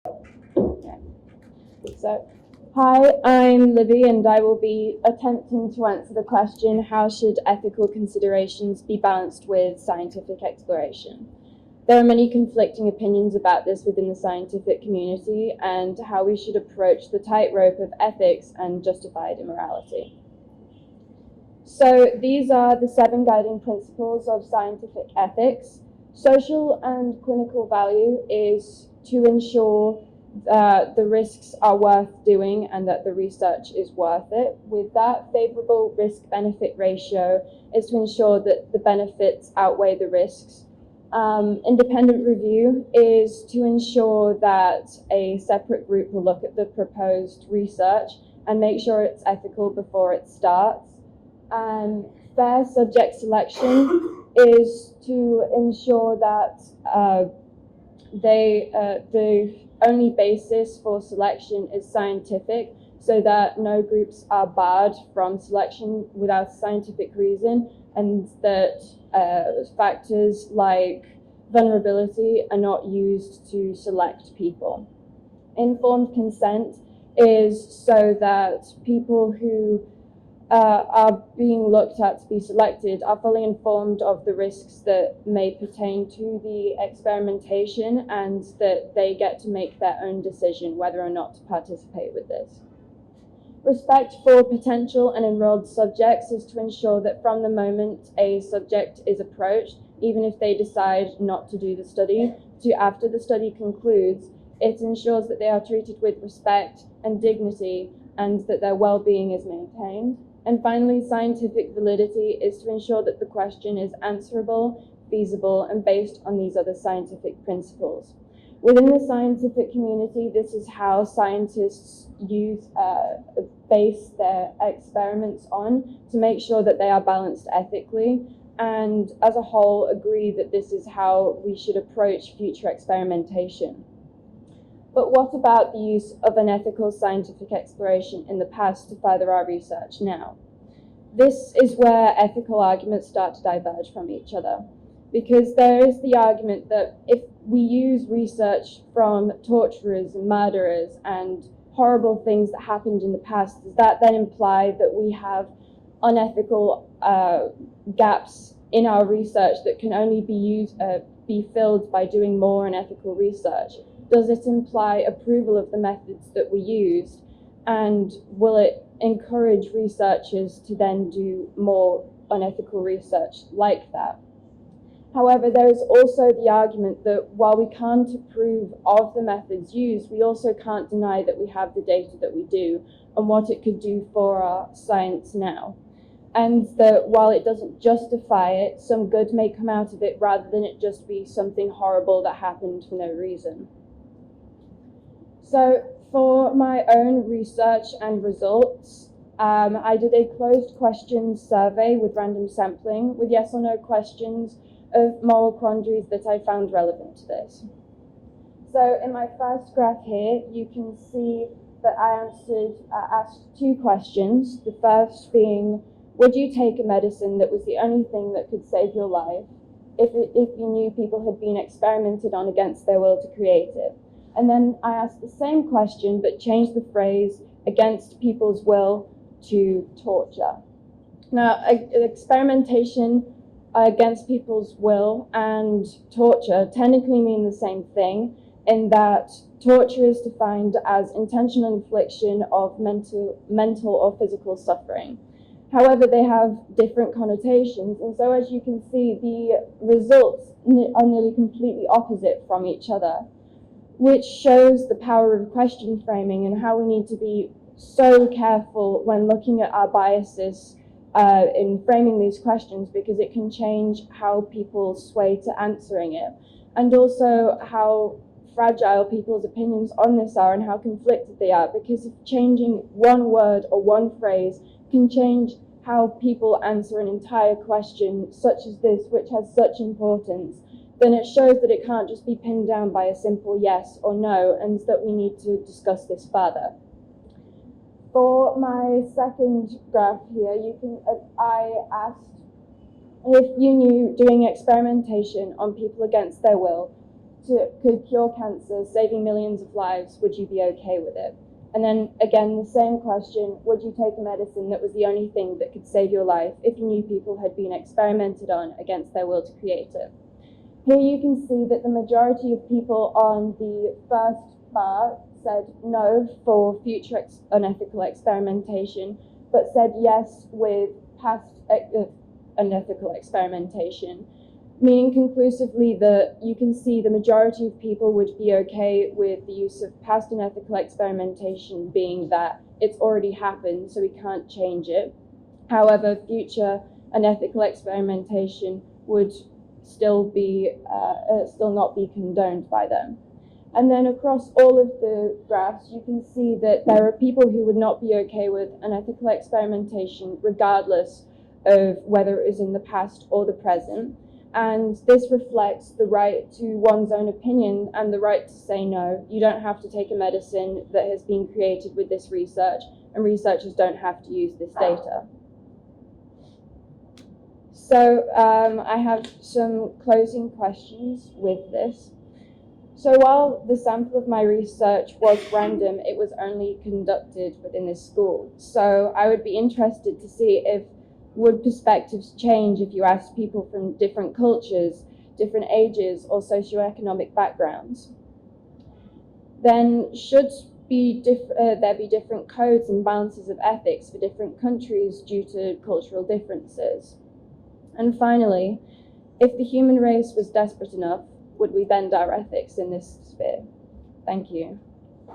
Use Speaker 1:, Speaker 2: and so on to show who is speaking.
Speaker 1: Okay. So, hi, I'm Libby, and I will be attempting to answer the question, how should ethical considerations be balanced with scientific exploration? There are many conflicting opinions about this within the scientific community and how we should approach the tightrope of ethics and justified immorality. So these are the 7 guiding principles of scientific ethics. Social and clinical value is to ensure that the risks are worth doing and that the research is worth it. With that, favorable risk-benefit ratio is to ensure that the benefits outweigh the risks. Independent review is to ensure that a separate group will look at the proposed research and make sure it's ethical before it starts. Fair subject selection is to ensure that the only basis for selection is scientific, so that no groups are barred from selection without scientific reason, and that factors like vulnerability are not used to select people. Informed consent is so that people who are being looked at to be selected are fully informed of the risks that may pertain to the experimentation, and that they get to make their own decision whether or not to participate with this. Respect for potential and enrolled subjects is to ensure that from the moment a subject is approached, even if they decide not to do the study, to after the study concludes, it ensures that they are treated with respect and dignity and that their well-being is maintained. And finally, scientific validity is to ensure that the question is answerable, feasible, and based on these other scientific principles. Within the scientific community, this is how scientists base their experiments on to make sure that they are balanced ethically, and as a whole agree that this is how we should approach future experimentation. But what about the use of unethical scientific exploration in the past to further our research now? This is where ethical arguments start to diverge from each other, because there is the argument that if we use research from torturers and murderers and horrible things that happened in the past, does that then imply that we have unethical gaps in our research that can only be filled by doing more unethical research? Does it imply approval of the methods that we used, and will it encourage researchers to then do more unethical research like that? However, there is also the argument that while we can't approve of the methods used, we also can't deny that we have the data that we do and what it could do for our science now. And that while it doesn't justify it, some good may come out of it rather than it just be something horrible that happened for no reason. So for my own research and results, I did a closed questions survey with random sampling with yes or no questions of moral quandaries that I found relevant to this. So in my first graph here, you can see that I asked 2 questions. The first being, would you take a medicine that was the only thing that could save your life if you knew people had been experimented on against their will to create it? And then I asked the same question, but changed the phrase against people's will to torture. Now, experimentation against people's will and torture technically mean the same thing, in that torture is defined as intentional infliction of mental or physical suffering. However, they have different connotations, and so as you can see, the results are nearly completely opposite from each other, which shows the power of question framing and how we need to be so careful when looking at our biases in framing these questions, because it can change how people sway to answering it, and also how fragile people's opinions on this are and how conflicted they are, because if changing one word or one phrase can change how people answer an entire question such as this, which has such importance, then it shows that it can't just be pinned down by a simple yes or no, and that we need to discuss this further. For my second graph here, I asked if you knew doing experimentation on people against their will could cure cancer, saving millions of lives, would you be okay with it? And then again, the same question, would you take a medicine that was the only thing that could save your life if you knew people had been experimented on against their will to create it? Here you can see that the majority of people on the first bar said no for future unethical experimentation, but said yes with past unethical experimentation, meaning conclusively that you can see the majority of people would be okay with the use of past unethical experimentation, being that it's already happened, so we can't change it. However, future unethical experimentation would still not be condoned by them. And then across all of the graphs, you can see that there are people who would not be okay with unethical experimentation regardless of whether it is in the past or the present. And this reflects the right to one's own opinion and the right to say no. You don't have to take a medicine that has been created with this research, and researchers don't have to use this data. So I have some closing questions with this. So while the sample of my research was random, it was only conducted within this school. So I would be interested to see would perspectives change if you asked people from different cultures, different ages, or socioeconomic backgrounds? Then should there be different codes and balances of ethics for different countries due to cultural differences? And finally, if the human race was desperate enough, would we bend our ethics in this sphere? Thank you.